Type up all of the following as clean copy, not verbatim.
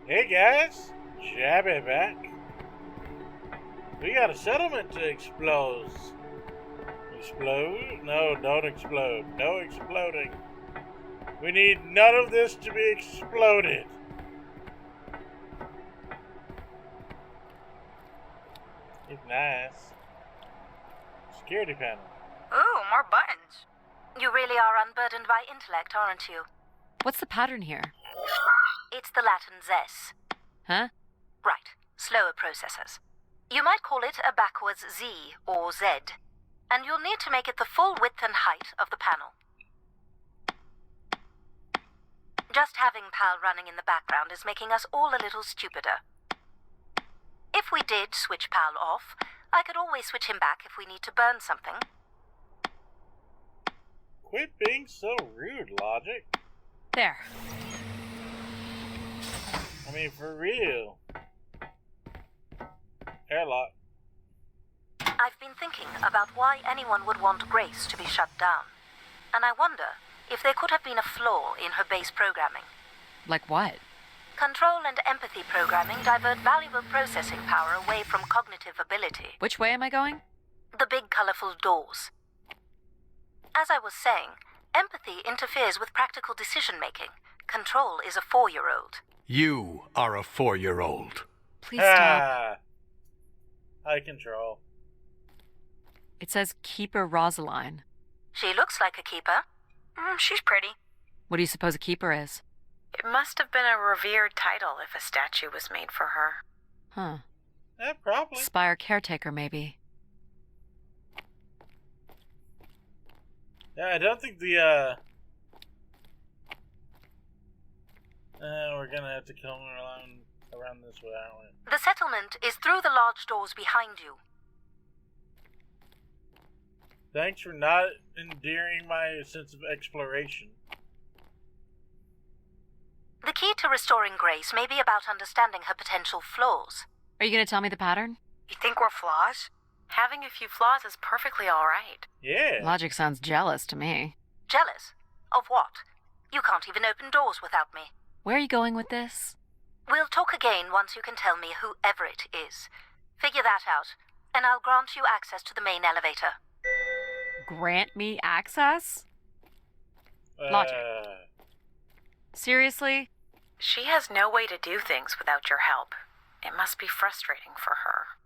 Hey guys, Shabby back. We got a settlement to explode. Explode? No, don't explode. No exploding. We need none of this to be exploded. It's nice. Security panel. Ooh, more buttons. You really are unburdened by intellect, aren't you? What's the pattern here? It's the Latin zes. Huh? Right, slower processors. You might call it a backwards Z or Z. And you'll need to make it the full width and height of the panel. Just having PAL running in the background is making us all a little stupider. If we did switch PAL off, I could always switch him back if we need to burn something. Quit being so rude, Logic. There. I mean, for real. Airlock. I've been thinking about why anyone would want Grace to be shut down. And I wonder if there could have been a flaw in her base programming. Like what? Control and empathy programming divert valuable processing power away from cognitive ability. Which way am I going? The big colorful doors. As I was saying, empathy interferes with practical decision-making. Control is a 4-year-old. You are a 4-year-old. Please stop. Ah. High control. It says Keeper Rosaline. She looks like a keeper. She's pretty. What do you suppose a keeper is? It must have been a revered title if a statue was made for her. Huh. Yeah, probably. Spire caretaker, maybe. Yeah, I don't think the, we're gonna have to come around this way, aren't we? The settlement is through the large doors behind you. Thanks for not endearing my sense of exploration. The key to restoring Grace may be about understanding her potential flaws. Are you going to tell me the pattern? You think we're flaws? Having a few flaws is perfectly all right. Yeah. Logic sounds jealous to me. Jealous? Of what? You can't even open doors without me. Where are you going with this? We'll talk again once you can tell me whoever it is. Figure that out, and I'll grant you access to the main elevator. Grant me access? Logic. Seriously? She has no way to do things without your help. It must be frustrating for her.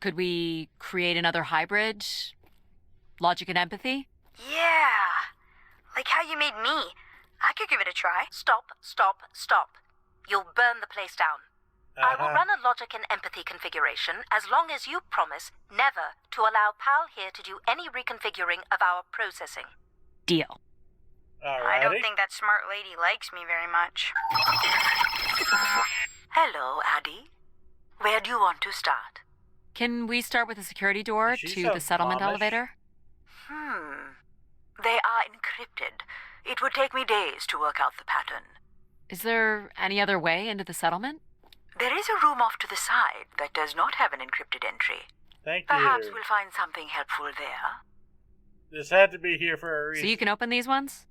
Could we create another hybrid? Logic and empathy? Yeah! Like how you made me. I could give it a try. Stop, stop, stop. You'll burn the place down. I will run a logic and empathy configuration as long as you promise never to allow PAL here to do any reconfiguring of our processing. Deal. Alrighty. I don't think that smart lady likes me very much. Hello, Addie. Where do you want to start? Can we start with the security door She to the sounds settlement Amish. elevator? They are encrypted. It would take me days to work out the pattern. Is there any other way into the settlement? There is a room off to the side that does not have an encrypted entry. Thank Perhaps you. we'll find something helpful there. This had to be here for a reason. So you can open these ones?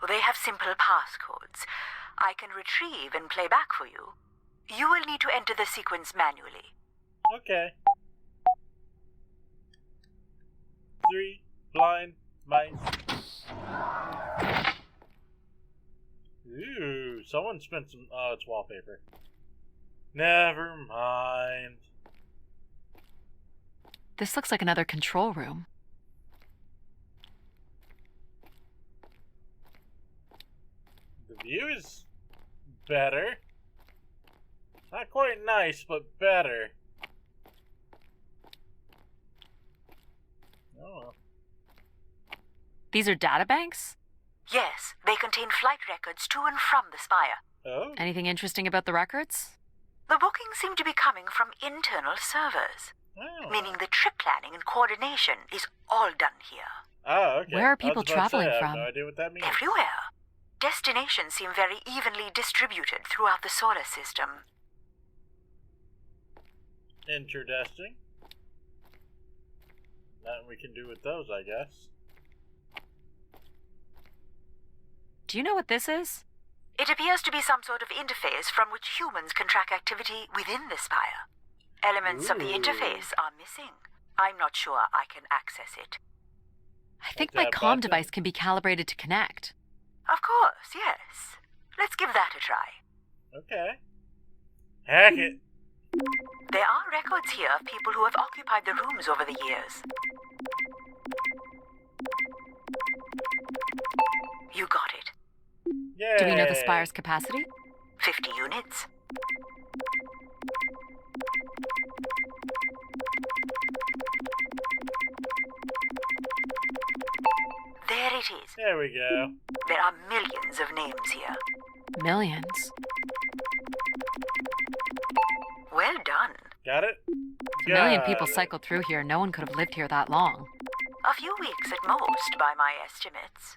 They have simple passcodes. I can retrieve and play back for you. You will need to enter the sequence manually. Okay. 3 blind mice. Ooh, someone spent some. Oh, it's wallpaper. Never mind. This looks like another control room. The view is better. Not quite nice, but better. Oh. These are databanks? Yes, they contain flight records to and from the Spire. Oh. Anything interesting about the records? The bookings seem to be coming from internal servers, Oh. meaning the trip planning and coordination is all done here. Oh, okay. Where are I was people about to say, traveling I have from? no idea what that means. Everywhere. Destinations seem very evenly distributed throughout the solar system. Interesting. Nothing we can do with those, I guess. Do you know what this is? It appears to be some sort of interface from which humans can track activity within the spire. Elements of the interface are missing. I'm not sure I can access it. I think Is my that comm button? device can be calibrated to connect. Of course, yes. Let's give that a try. Okay. Hack it. There are records here of people who have occupied the rooms over the years. You got it. Yay. Do we know the spire's capacity? 50 units. There it is. There we go. There are millions of names here. Millions. Well done. Got it? A million people Got it. cycled through here. No one could have lived here that long. A few weeks at most, by my estimates.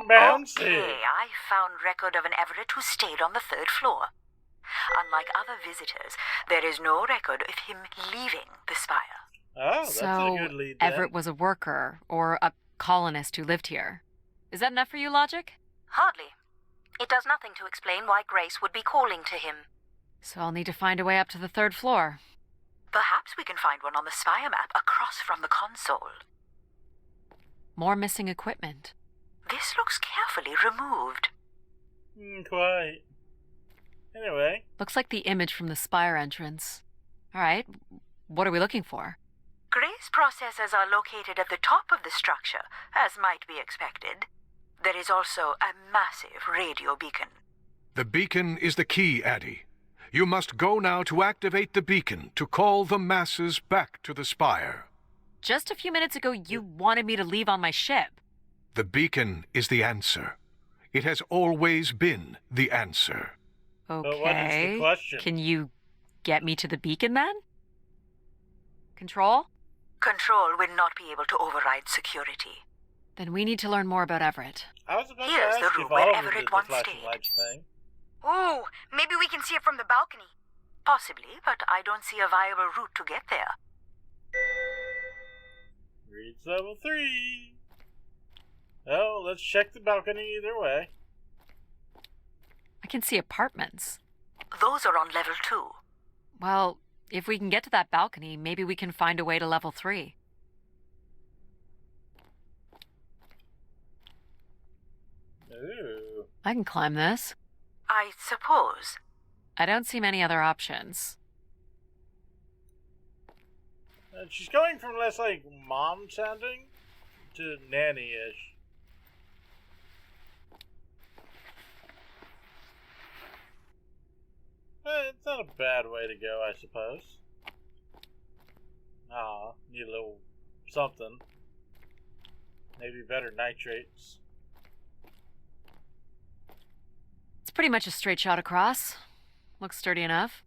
Bouncy. Okay, I found record of an Everett who stayed on the 3rd floor. Unlike other visitors, there is no record of him leaving the spire. Oh, that's So a good lead. then. Everett was a worker or a colonist who lived here. Is that enough for you, Logic? Hardly. It does nothing to explain why Grace would be calling to him. So I'll need to find a way up to the 3rd floor. Perhaps we can find one on the spire map across from the console. More missing equipment. This looks carefully removed. Quite. Anyway, Looks like the image from the spire entrance. All right, what are we looking for? Grace processors are located at the top of the structure, as might be expected. There is also a massive radio beacon. The beacon is the key, Addie. You must go now to activate the beacon to call the masses back to the spire. Just a few minutes ago, you wanted me to leave on my ship. The beacon is the answer. It has always been the answer. what is the Okay. question? Can you get me to the beacon then? Control? Control will not be able to override security. Then we need to learn more about Everett. I was about Here's to the ask room if where all of them Everett did the once flashing stayed. lights thing. Ooh, maybe we can see it from the balcony. Possibly, but I don't see a viable route to get there. Reads level 3. Oh, let's check the balcony either way. I can see apartments. Those are on level 2. Well, if we can get to that balcony, maybe we can find a way to level 3. Ooh. I can climb this. I suppose. I don't see many other options. She's going from less like mom sounding to nanny-ish. It's not a bad way to go, I suppose. Aw, need a little something. Maybe better nitrates. It's pretty much a straight shot across. Looks sturdy enough.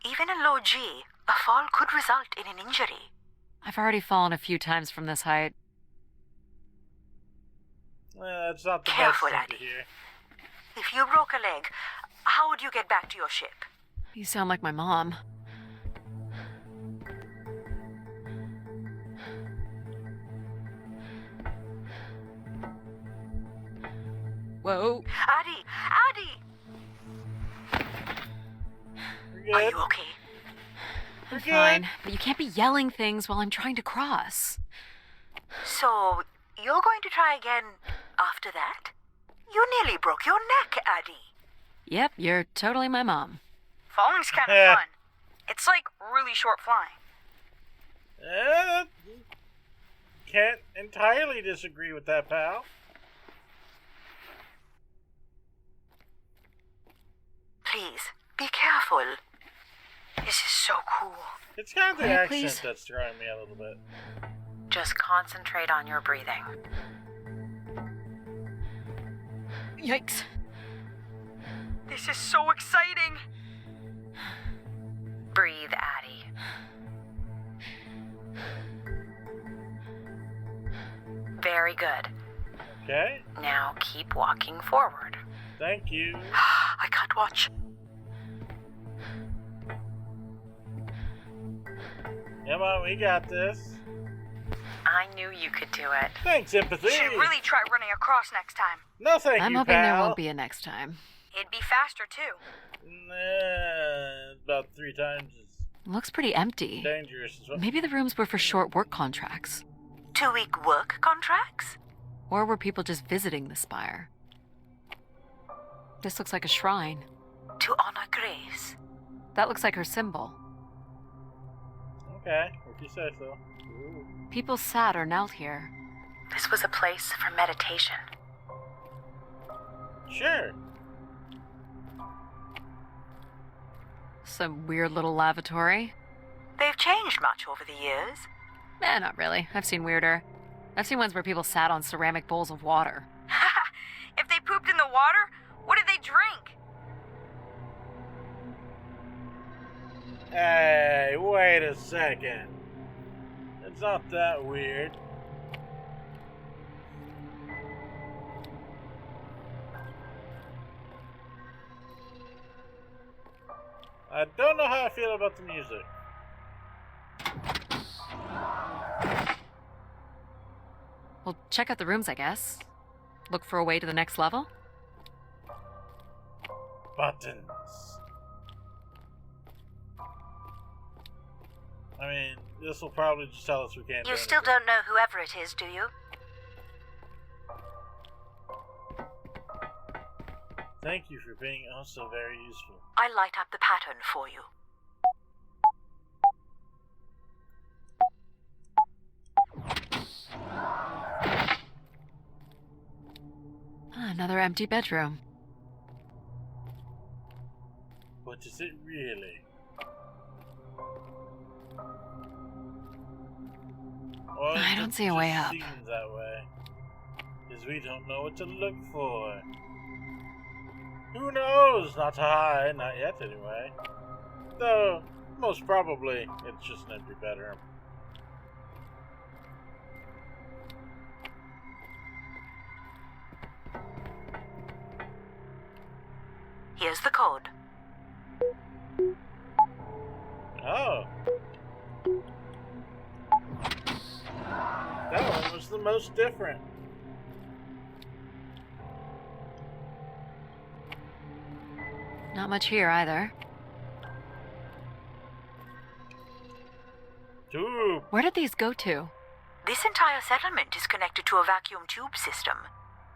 Even in low G, a fall could result in an injury. I've already fallen a few times from this height. That's not the Careful, best thing Addie. to hear. If you broke a leg, how would you get back to your ship? You sound like my mom. Whoa. Addie! Addie! We're Are good. you okay? I'm good. fine, but you can't be yelling things while I'm trying to cross. So, you're going to try again after that? You nearly broke your neck, Addie. Yep, you're totally my mom. Falling's kind of Yeah. fun. It's like really short flying. Can't entirely disagree with that, pal. Please, be careful. This is so cool. It's kind of the Quiet, accent please. that's throwing me a little bit. Just concentrate on your breathing. Yikes. This is so exciting. Breathe, Addie. Very good. Okay, Now keep walking forward. thank you. I can't watch. Come on, we got this. I knew you could do it. Thanks, Empathy. You should really try running across next time. No, thank I'm you, hoping pal. there won't be a next time. It'd be faster, too. About 3 times as Looks pretty empty. dangerous as well. Maybe the rooms were for short work contracts. 2-week work contracts? Or were people just visiting the spire? This looks like a shrine. To honor Grace. That looks like her symbol. Okay, if you say so. Ooh. People sat or knelt here. This was a place for meditation. Sure. Some weird little lavatory. They've changed much over the years. Not really. I've seen weirder. I've seen ones where people sat on ceramic bowls of water. If they pooped in the water, what did they drink? Hey, wait a second. It's not that weird. I don't know how I feel about the music. Well, check out the rooms, I guess. Look for a way to the next level? Buttons. I mean, this will probably just tell us we can't do You still anything. don't know whoever it is, do you? Thank you for being also very useful. I light up the pattern for you. Another empty bedroom. But is it really? Or I is don't it see a way just up. seems that way? Because we don't know what to look for. Who knows? Not high, not yet anyway. Though, most probably, it's just an empty bedroom. Here's the code. Oh. That one was the most different. Not much here either. Tube. Where did these go to? This entire settlement is connected to a vacuum tube system.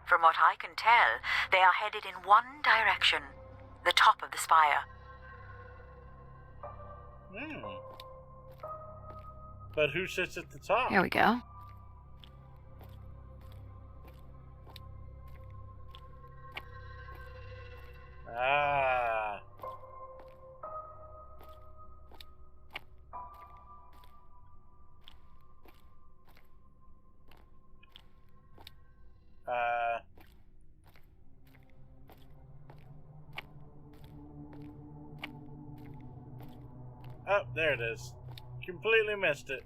From what I can tell, they are headed in one direction. The top of the spire. But who sits at the top? Here we go. Ah. Oh, there it is. Completely missed it.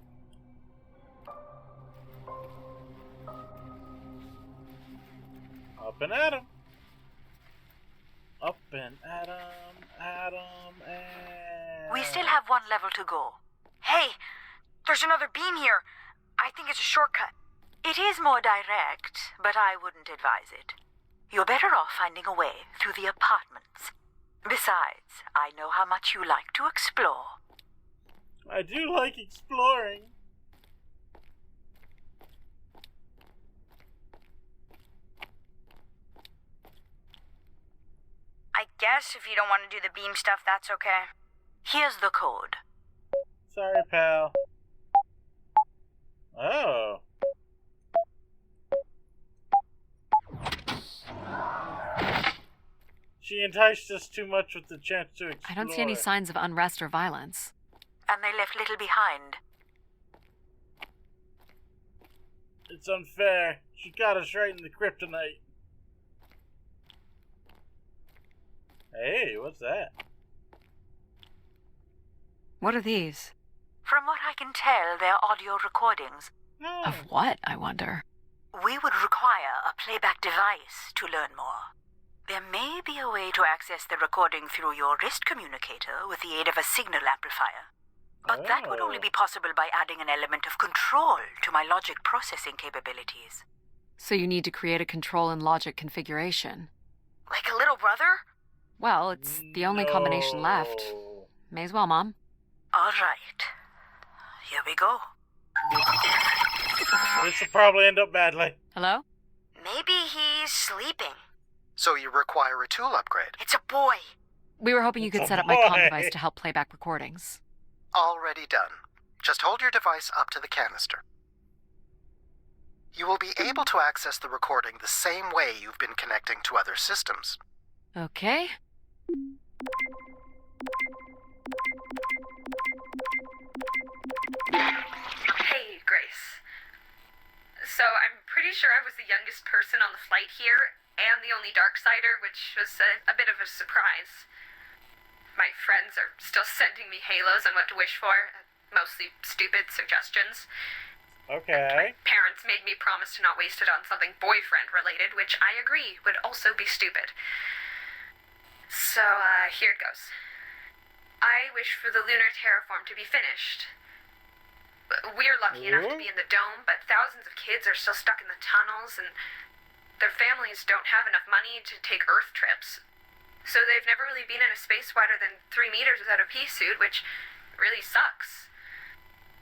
Up and at 'em. Up and at 'em, and... We still have one level to go. Hey, there's another beam here. I think it's a shortcut. It is more direct, but I wouldn't advise it. You're better off finding a way through the apartments. Besides, I know how much you like to explore. I do like exploring. I guess if you don't want to do the beam stuff, that's okay. Here's the code. Sorry, pal. Oh. She enticed us too much with the chance to explore. I don't see any signs of unrest or violence. And they left little behind. It's unfair. She got us right in the kryptonite. Hey, what's that? What are these? From what I can tell, they're audio recordings. Oh. Of what, I wonder? We would require a playback device to learn more. There may be a way to access the recording through your wrist communicator with the aid of a signal amplifier. But that would only be possible by adding an element of control to my logic processing capabilities. So you need to create a control and logic configuration. Like a little brother? Well, it's the only combination left. May as well, Mom. All right. Here we go. This will probably end up badly. Hello? Maybe he's sleeping. So you require a tool upgrade. It's a boy. We were hoping you could It's set a up my comm boy. device to help play back recordings. Already done. Just hold your device up to the canister. You will be able to access the recording the same way you've been connecting to other systems. Okay. Hey, Grace. So I'm pretty sure I was the youngest person on the flight here, and the only Darksider, which was a bit of a surprise. My friends are still sending me halos on what to wish for, mostly stupid suggestions. Okay. My parents made me promise to not waste it on something boyfriend-related, which I agree would also be stupid. So, here it goes. I wish for the lunar terraform to be finished. We're lucky enough to be in the dome, but thousands of kids are still stuck in the tunnels, and their families don't have enough money to take Earth trips. So they've never really been in a space wider than 3 meters without a pea suit, which really sucks.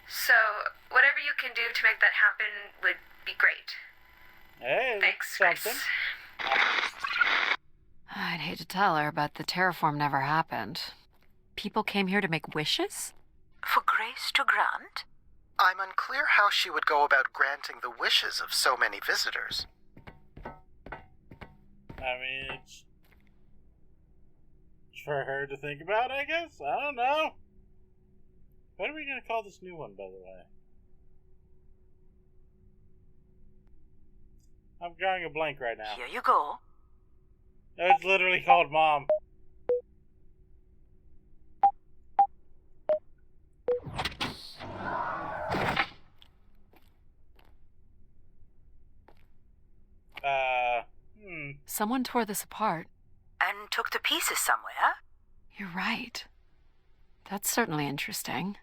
So, whatever you can do to make that happen would be great. Hey, Thanks, something. Grace. I'd hate to tell her, but the terraform never happened. People came here to make wishes? For Grace to grant? I'm unclear how she would go about granting the wishes of so many visitors. I mean, it's for her to think about, I guess? I don't know. What are we going to call this new one, by the way? I'm drawing a blank right now. Here you go. It's literally called Mom. Someone tore this apart. And took to pieces somewhere? You're right. That's certainly interesting.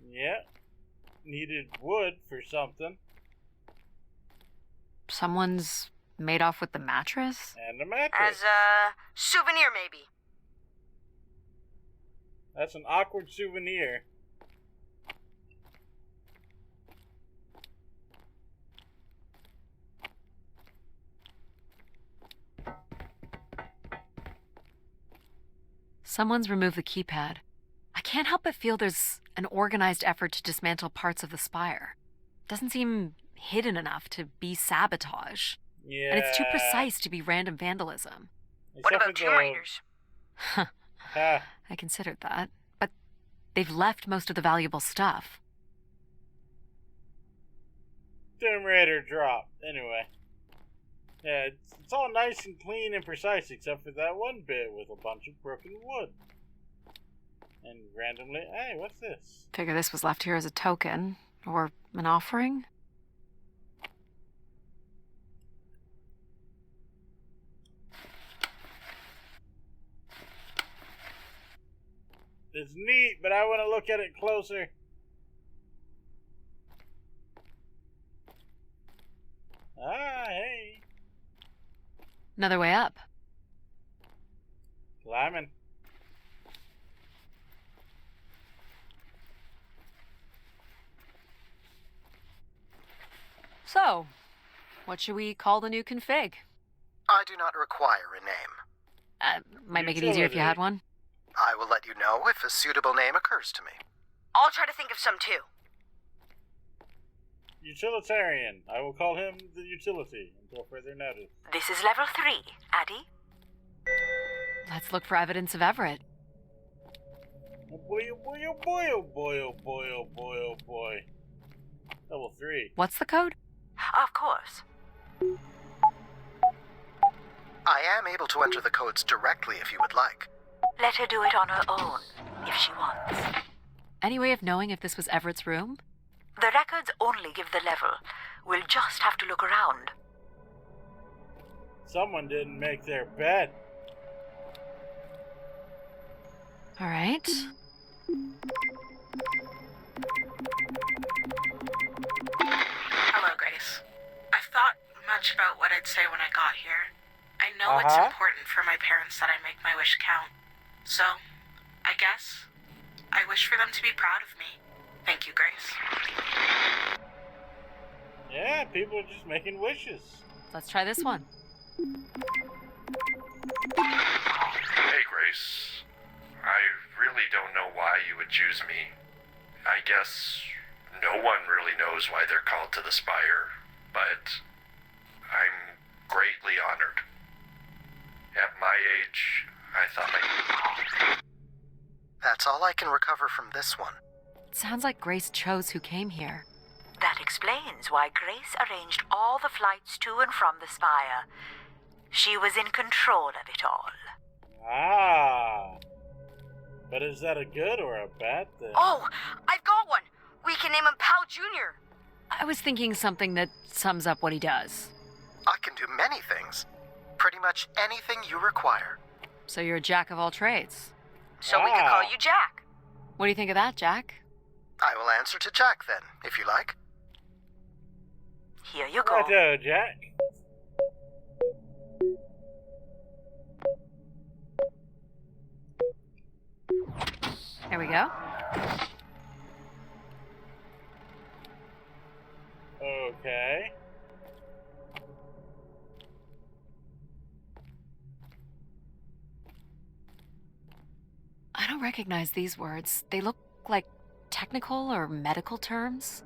Yeah. Needed wood for something. Someone's made off with the mattress? And a mattress. As a souvenir, maybe. That's an awkward souvenir. Someone's removed the keypad. I can't help but feel there's an organized effort to dismantle parts of the spire. Doesn't seem hidden enough to be sabotage. Yeah. And it's too precise to be random vandalism. What about Tomb Raiders? Ah, I considered that. But they've left most of the valuable stuff. Tomb Raider drop. Anyway. Yeah, it's all nice and clean and precise except for that one bit with a bunch of broken wood. And randomly, hey, what's this? Figure this was left here as a token. Or an offering? It's neat, but I want to look at it closer. Ah, hey. Another way up. Climbing. So, what should we call the new config? I do not require a name. Might make it easier if you had one. I will let you know if a suitable name occurs to me. I'll try to think of some too. Utilitarian. I will call him the utility until further notice. This is level 3, Addie. Let's look for evidence of Everett. Oh boy, oh boy, oh boy, oh boy, oh boy, oh boy, oh boy. Level 3. What's the code? Of course. I am able to enter the codes directly if you would like. Let her do it on her own, if she wants. Any way of knowing if this was Everett's room? The records only give the level. We'll just have to look around. Someone didn't make their bed. All right. Hello, Grace. I've thought much about what I'd say when I got here. I know it's important for my parents that I make my wish count. So, I guess I wish for them to be proud of me. Thank you, Grace. Yeah, people are just making wishes. Let's try this one. Hey, Grace. I really don't know why you would choose me. I guess no one really knows why they're called to the Spire, but I'm greatly honored. At my age, I thought That's all I can recover from this one. It sounds like Grace chose who came here. That explains why Grace arranged all the flights to and from the Spire. She was in control of it all. Ah. But is that a good or a bad thing? Oh, I've got one. We can name him Pal Jr. I was thinking something that sums up what he does. I can do many things. Pretty much anything you require. So you're a jack of all trades. So we could call you Jack. What do you think of that, Jack? I will answer to Jack then, if you like. Here you go. Righto, Jack. There we go. Okay. I don't recognize these words. They look like technical or medical terms.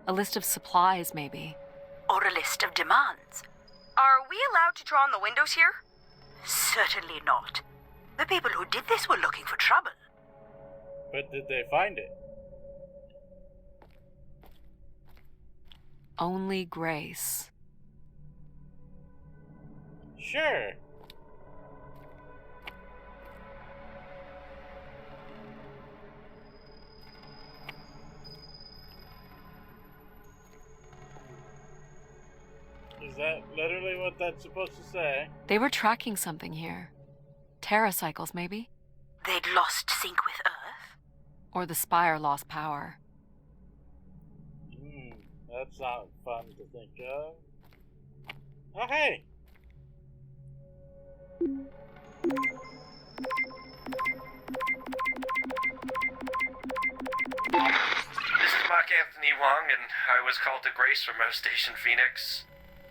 A list of supplies, maybe. Or a list of demands. Are we allowed to draw on the windows here? Certainly not. The people who did this were looking for trouble. But did they find it? Only Grace. Sure. Is that literally what that's supposed to say? They were tracking something here. Terracycles, maybe? They'd lost sync with Earth. Or the Spire lost power. That's not fun to think of. Oh, hey! This is Mark Anthony Wong, and I was called to Grace from Earth Station Phoenix.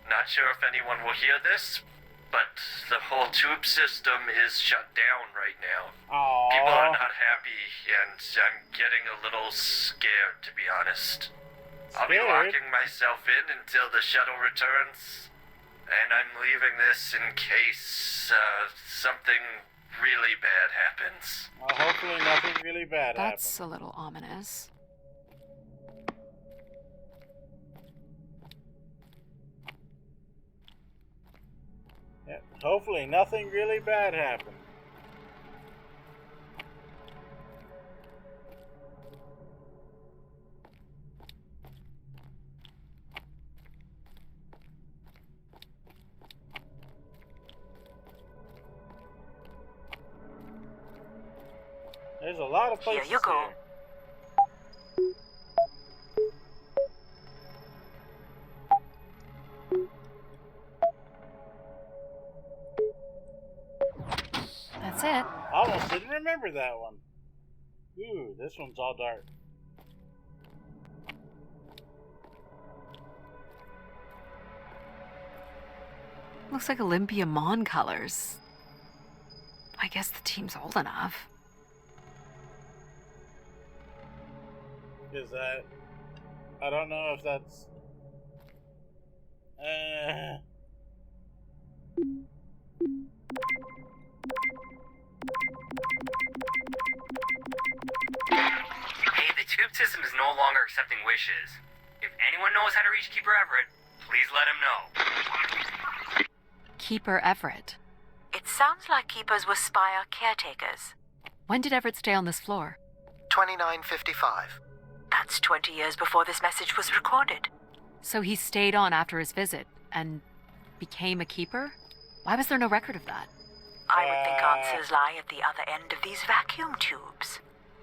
Not sure if anyone will hear this, but the whole tube system is shut down right now. Aww. People are not happy, and I'm getting a little scared, to be honest. I'll be locking myself in until the shuttle returns, and I'm leaving this in case something really bad happens. Well, hopefully nothing really bad happens. That's a little ominous. Yeah, hopefully nothing really bad happens. There's a lot of places Here you go. here. That's it. Almost didn't remember that one. Ooh, this one's all dark. Looks like Olympia Mon colors. I guess the team's old enough. Is that... I don't know if that's... Hey, the tube system is no longer accepting wishes. If anyone knows how to reach Keeper Everett, please let him know. Keeper Everett. It sounds like Keepers were Spire caretakers. When did Everett stay on this floor? 2955. That's 20 years before this message was recorded. So he stayed on after his visit and became a keeper? Why was there no record of that? I would think answers lie at the other end of these vacuum tubes.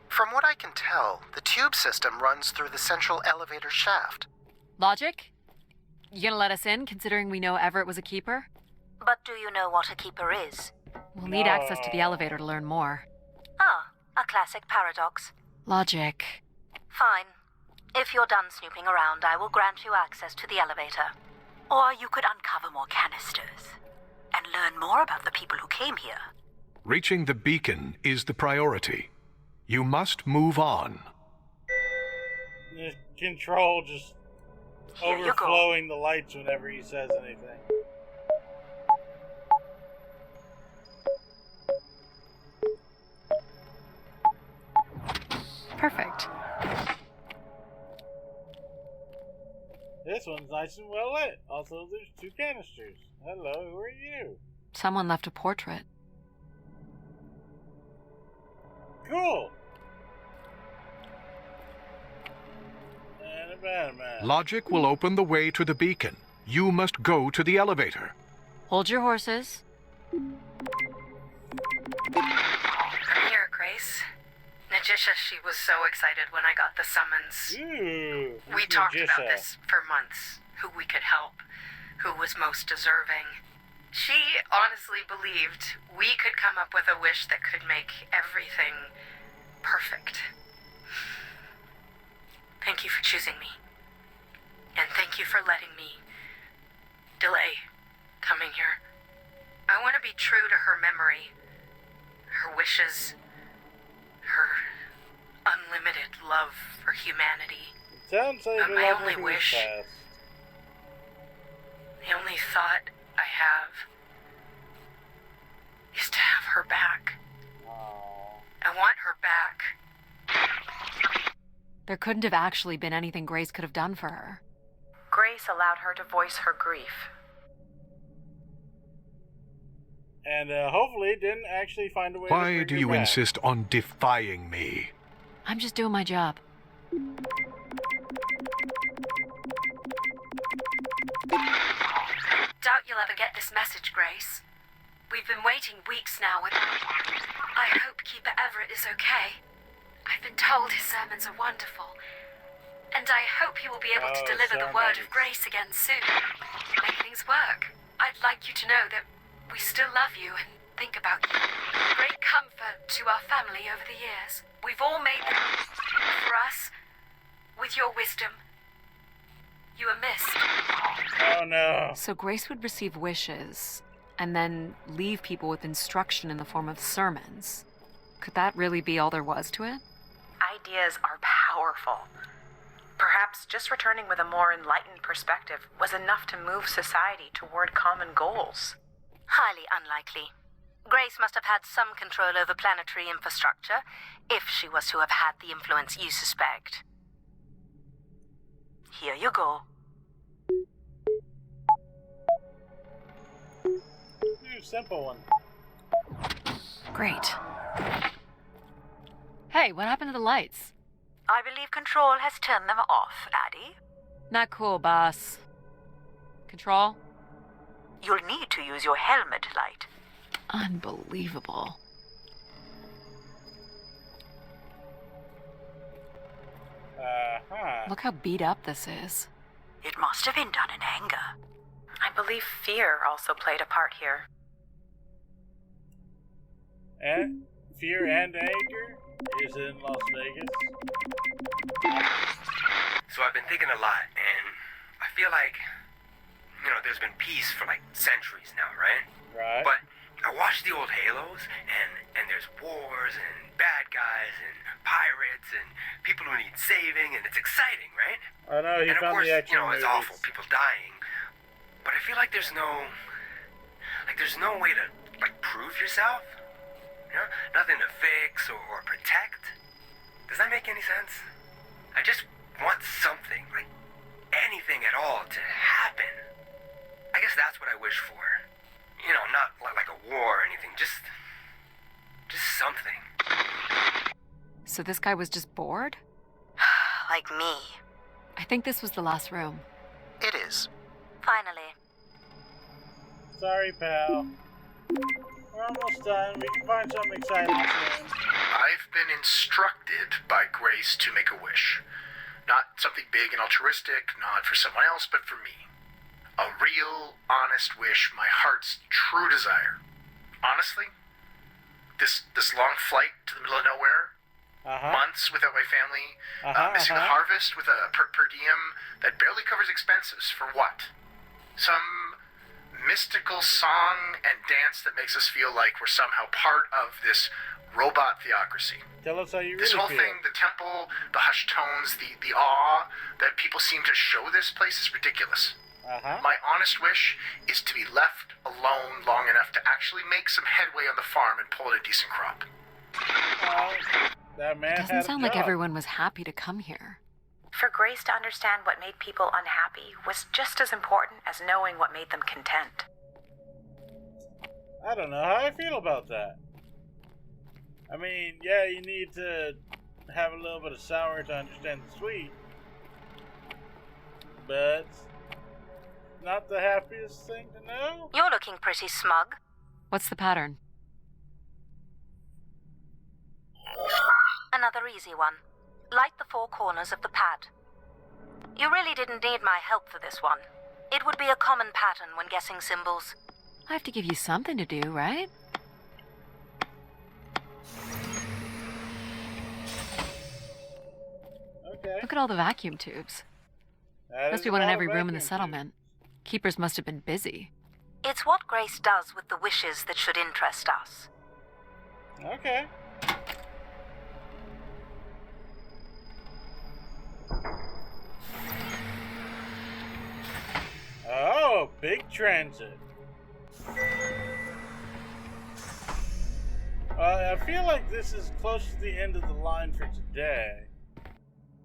From what I can tell, the tube system runs through the central elevator shaft. Logic? You gonna let us in, considering we know Everett was a keeper? But do you know what a keeper is? We'll need access to the elevator to learn more. Ah, a classic paradox. Logic. Fine. If you're done snooping around, I will grant you access to the elevator. Or you could uncover more canisters and learn more about the people who came here. Reaching the beacon is the priority. You must move on. The control just overflowing the lights whenever he says anything. Perfect. This one's nice and well lit. Also, there's 2 canisters. Hello, who are you? Someone left a portrait. Cool. And a Batman. Logic will open the way to the beacon. You must go to the elevator. Hold your horses. I'm here, Grace. Najisha, she was so excited when I got the summons. Ooh, We talked Najisha. about this for months. Who we could help. Who was most deserving. She honestly believed we could come up with a wish that could make everything perfect. Thank you for choosing me. And thank you for letting me delay coming here. I want to be true to her memory, her wishes, her unlimited love for humanity. Sounds like But a my lot only of wish- past. The only thought I have is to have her back. Aww. I want her back. There couldn't have actually been anything Grace could have done for her. Grace allowed her to voice her grief. And hopefully didn't actually find a way to Why bring do her you back. insist on defying me? I'm just doing my job. Doubt you'll ever get this message, Grace. We've been waiting weeks now and I hope Keeper Everett is okay. I've been told his sermons are wonderful. And I hope he will be able to deliver the word of grace again soon. Make things work. I'd like you to know that we still love you and think about you. Great comfort to our family over the years. We've all made them for us. With your wisdom, you are missed. Oh no. So Grace would receive wishes, and then leave people with instruction in the form of sermons. Could that really be all there was to it? Ideas are powerful. Perhaps just returning with a more enlightened perspective was enough to move society toward common goals. Highly unlikely. Grace must have had some control over planetary infrastructure, if she was to have had the influence you suspect. Here you go. Simple one. Great. Hey, what happened to the lights? I believe Control has turned them off, Addie. Not cool, boss. Control? You'll need to use your helmet light. Unbelievable. Look how beat up this is. It must have been done in anger. I believe fear also played a part here. And fear and anger is in Las Vegas. So I've been thinking a lot, and I feel like, there's been peace for like centuries now, right? Right. But I watch the old Halos, and there's wars, and bad guys, and pirates, and people who need saving, and it's exciting, right? I know, he and of found course, the action it's movies. awful, people dying. But I feel like there's no way to, prove yourself. Nothing to fix or protect. Does that make any sense? I just want something, anything at all to happen. I guess that's what I wish for. Not like a war or anything, just something. So this guy was just bored? Like me. I think this was the last room. It is. Finally. Sorry, pal. We're almost done. We can find something exciting soon. I've been instructed by Grace to make a wish. Not something big and altruistic, not for someone else, but for me. A real, honest wish, my heart's true desire. Honestly, this long flight to the middle of nowhere, months without my family, missing the harvest with a per diem that barely covers expenses, for what? Some mystical song and dance that makes us feel like we're somehow part of this robot theocracy. Tell us how you really This whole feel. thing, the temple, the hushed tones, the awe that people seem to show this place is ridiculous. My honest wish is to be left alone long enough to actually make some headway on the farm and pull in a decent crop. That man Doesn't sound like everyone was happy to come here. For Grace to understand what made people unhappy was just as important as knowing what made them content. I don't know how I feel about that. I mean, yeah, you need to have a little bit of sour to understand the sweet. But not the happiest thing to know? You're looking pretty smug. What's the pattern? Another easy one. Light the four corners of the pad. You really didn't need my help for this one. It would be a common pattern when guessing symbols. I have to give you something to do, right? Okay. Look at all the vacuum tubes. Must be one in every room in the settlement. Keepers must have been busy. It's what Grace does with the wishes that should interest us. Okay. Oh, big transit. I feel like this is close to the end of the line for today.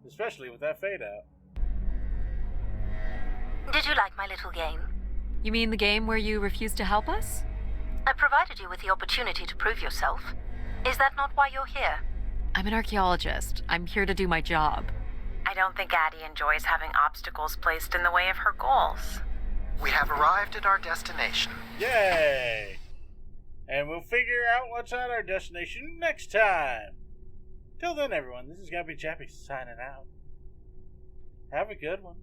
Especially with that fade out. Did you like my little game? You mean the game where you refused to help us? I provided you with the opportunity to prove yourself. Is that not why you're here? I'm an archaeologist. I'm here to do my job. I don't think Addie enjoys having obstacles placed in the way of her goals. We have arrived at our destination. Yay! And we'll figure out what's at our destination next time. Till then, everyone, this is Gappy Chappy signing out. Have a good one.